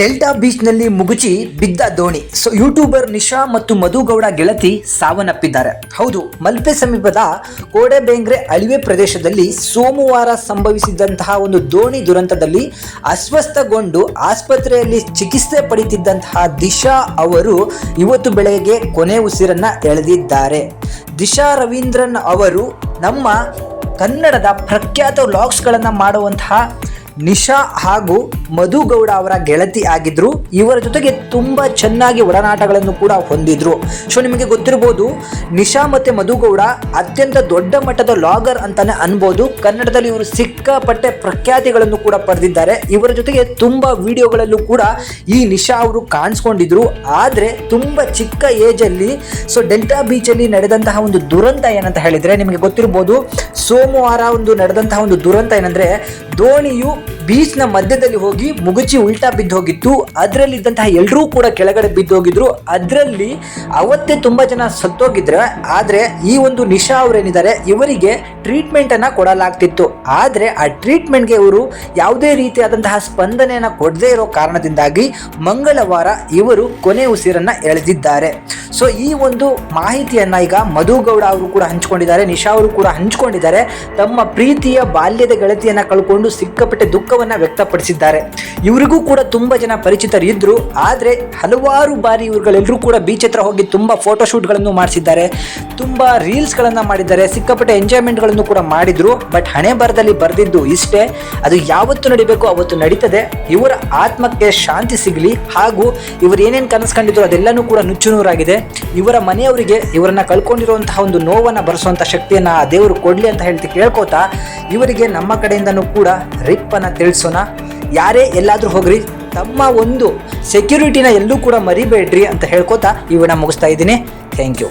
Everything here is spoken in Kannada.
ಡೆಲ್ಟಾ ಬೀಚ್ನಲ್ಲಿ ಮುಗುಚಿ ಬಿದ್ದ ದೋಣಿ. ಯೂಟ್ಯೂಬರ್ ನಿಶಾ ಮತ್ತು ಮಧುಗೌಡ ಗೆಳತಿ ಸಾವನ್ನಪ್ಪಿದ್ದಾರೆ. ಹೌದು, ಮಲ್ಪೆ ಸಮೀಪದ ಕೋಡೆಬೆಂಗ್ರೆ ಅಳಿವೆ ಪ್ರದೇಶದಲ್ಲಿ ಸೋಮವಾರ ಸಂಭವಿಸಿದಂತಹ ಒಂದು ದೋಣಿ ದುರಂತದಲ್ಲಿ ಅಸ್ವಸ್ಥಗೊಂಡು ಆಸ್ಪತ್ರೆಯಲ್ಲಿ ಚಿಕಿತ್ಸೆ ಪಡೆಯುತ್ತಿದ್ದಂತಹ ದಿಶಾ ಅವರು ಇವತ್ತು ಬೆಳಗ್ಗೆ ಕೊನೆ ಉಸಿರನ್ನ ಎಳೆದಿದ್ದಾರೆ. ದಿಶಾ ರವೀಂದ್ರನ್ ಅವರು ನಮ್ಮ ಕನ್ನಡದ ಪ್ರಖ್ಯಾತ ವ್ಲಾಗ್ಸ್ಗಳನ್ನು ಮಾಡುವಂತಹ ನಿಶಾ ಹಾಗೂ ಮಧುಗೌಡ ಅವರ ಗೆಳತಿ ಆಗಿದ್ರು. ಇವರ ಜೊತೆಗೆ ತುಂಬಾ ಚೆನ್ನಾಗಿ ಒಡನಾಟಗಳನ್ನು ಕೂಡ ಹೊಂದಿದ್ರು. ನಿಮಗೆ ಗೊತ್ತಿರಬಹುದು, ನಿಶಾ ಮತ್ತೆ ಮಧುಗೌಡ ಅತ್ಯಂತ ದೊಡ್ಡ ಮಟ್ಟದ ವ್ಲಾಗರ್ ಅಂತಾನೆ ಅನ್ಬೋದು. ಕನ್ನಡದಲ್ಲಿ ಇವರು ಸಿಕ್ಕಾಪಟ್ಟೆ ಪ್ರಖ್ಯಾತಿಗಳನ್ನು ಕೂಡ ಪಡೆದಿದ್ದಾರೆ. ಇವರ ಜೊತೆಗೆ ತುಂಬಾ ವಿಡಿಯೋಗಳಲ್ಲೂ ಕೂಡ ಈ ನಿಶಾ ಅವರು ಕಾಣಿಸ್ಕೊಂಡಿದ್ರು. ಆದ್ರೆ ತುಂಬಾ ಚಿಕ್ಕ ಏಜ್ ಅಲ್ಲಿ ಡೆಲ್ಟಾ ಬೀಚ್ ಅಲ್ಲಿ ನಡೆದಂತಹ ಒಂದು ದುರಂತ ಏನಂತ ಹೇಳಿದ್ರೆ, ನಿಮಗೆ ಗೊತ್ತಿರಬಹುದು, ಸೋಮವಾರ ಒಂದು ನಡೆದಂತಹ ಒಂದು ದುರಂತ ಏನಂದ್ರೆ, ದೋಣಿಯು ಬೀಚ್ ನ ಮಧ್ಯದಲ್ಲಿ ಹೋಗಿ ಮುಗುಚಿ ಉಲ್ಟಾ ಬಿದ್ದು ಹೋಗಿತ್ತು. ಅದರಲ್ಲಿ ಇದ್ದಂತಹ ಎಲ್ಲರೂ ಕೂಡ ಕೆಳಗಡೆ ಬಿದ್ದು ಹೋಗಿದ್ರು. ಅದರಲ್ಲಿ ಅವತ್ತೇ ತುಂಬಾ ಜನ ಸತ್ತೋಗಿದ್ರೆ, ಆದ್ರೆ ಈ ಒಂದು ನಿಶಾ ಅವರೇನಿದ್ದಾರೆ ಇವರಿಗೆ ಟ್ರೀಟ್ಮೆಂಟ್ ಅನ್ನ ಕೊಡಲಾಗ್ತಿತ್ತು. ಆದ್ರೆ ಆ ಟ್ರೀಟ್ಮೆಂಟ್ಗೆ ಇವರು ಯಾವುದೇ ರೀತಿಯಾದಂತಹ ಸ್ಪಂದನೆಯನ್ನ ಕೊಡದೇ ಇರೋ ಕಾರಣದಿಂದಾಗಿ ಮಂಗಳವಾರ ಇವರು ಕೊನೆ ಉಸಿರನ್ನ ಎಳೆದಿದ್ದಾರೆ. ಈ ಒಂದು ಮಾಹಿತಿಯನ್ನ ಈಗ ಮಧುಗೌಡ ಅವರು ಕೂಡ ಹಂಚಿಕೊಂಡಿದ್ದಾರೆ, ನಿಶಾ ಅವರು ಕೂಡ ಹಂಚಿಕೊಂಡಿದ್ದಾರೆ. ತಮ್ಮ ಪ್ರೀತಿಯ ಬಾಲ್ಯದ ಗೆಳತಿಯನ್ನ ಕಳ್ಕೊಂಡು ಸಿಕ್ಕಾಪಟ್ಟೆ ದುಃಖವನ್ನ ವ್ಯಕ್ತಪಡಿಸಿದ್ದಾರೆ. ಇವರಿಗೂ ಕೂಡ ತುಂಬಾ ಜನ ಪರಿಚಿತರಿದ್ರು. ಆದ್ರೆ ಹಲವಾರು ಬಾರಿ ಇವ್ರುಗಳೆಲ್ಲರೂ ಕೂಡ ಬೀಚ್ ಹತ್ರ ಹೋಗಿ ತುಂಬಾ ಫೋಟೋ ಶೂಟ್ಗಳನ್ನು ಮಾಡಿಸಿದ್ದಾರೆ, ತುಂಬಾ ರೀಲ್ಸ್ ಗಳನ್ನ ಮಾಡಿದ್ದಾರೆ, ಸಿಕ್ಕಾಪಟ್ಟೆ ಎಂಜಾಯ್ಮೆಂಟ್ ಗಳನ್ನು ಕೂಡ ಮಾಡಿದ್ರು. ಬಟ್ ಹಣೆ ಬರದಲ್ಲಿ ಬರೆದಿದ್ದು ಇಷ್ಟೇ, ಅದು ಯಾವತ್ತು ನಡಿಬೇಕು ಅವತ್ತು ನಡೀತದೆ. ಇವರ ಆತ್ಮಕ್ಕೆ ಶಾಂತಿ ಸಿಗಲಿ, ಹಾಗೂ ಇವರು ಏನೇನು ಕನಸ್ಕೊಂಡಿದ್ರು ಅದೆಲ್ಲನೂ ಕೂಡ ನುಚ್ಚುನೂರಾಗಿದೆ. ಇವರ ಮನೆಯವರಿಗೆ ಇವರನ್ನ ಕಳ್ಕೊಂಡಿರುವಂತಹ ಒಂದು ನೋವನ್ನ ಭರಿಸುವಂತ ಶಕ್ತಿಯನ್ನ ಆ ದೇವರು ಕೊಡ್ಲಿ ಅಂತ ಹೇಳ್ತಿ ಕೇಳ್ಕೋತಾ, ಇವರಿಗೆ ನಮ್ಮ ಕಡೆಯಿಂದನೂ ಕೂಡ ರಿಪ್ಪನ್ನ ತಿಳಿಸೋಣ. ಯಾರೇ ಎಲ್ಲಾದ್ರೂ ಹೋಗ್ರಿ, ತಮ್ಮ ಒಂದು ಸೆಕ್ಯೂರಿಟಿನ ಎಲ್ಲೂ ಕೂಡ ಮರಿಬೇಡ್ರಿ ಅಂತ ಹೇಳ್ಕೋತಾ ಇವನ್ನ ಮುಗಿಸ್ತಾ ಇದ್ದೀನಿ. Thank you.